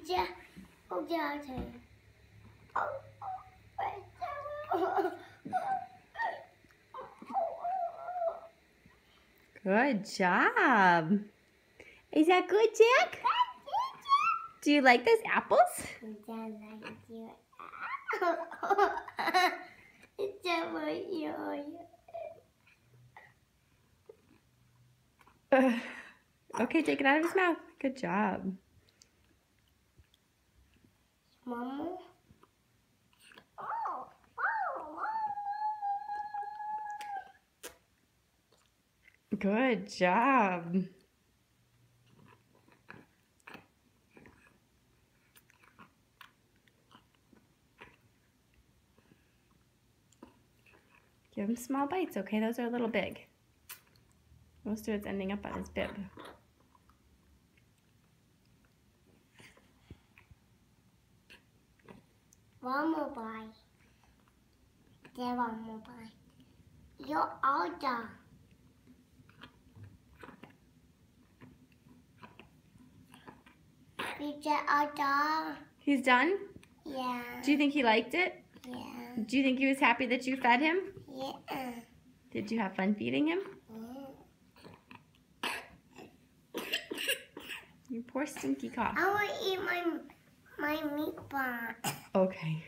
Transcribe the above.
Yeah. Oh, yeah, Good job. Is that good, Jack? Do you like those apples? Okay, take it out of his mouth. Good job. Mama. Good job. Give him small bites, okay? Those are a little big. Most of it's ending up on his bib. One more bite. Then one more bite. You're all done. You just all done. He's done? Yeah. Do you think he liked it? Yeah. Do you think he was happy that you fed him? Yeah. Did you have fun feeding him? You poor stinky cough. I want to eat my meatball. Okay.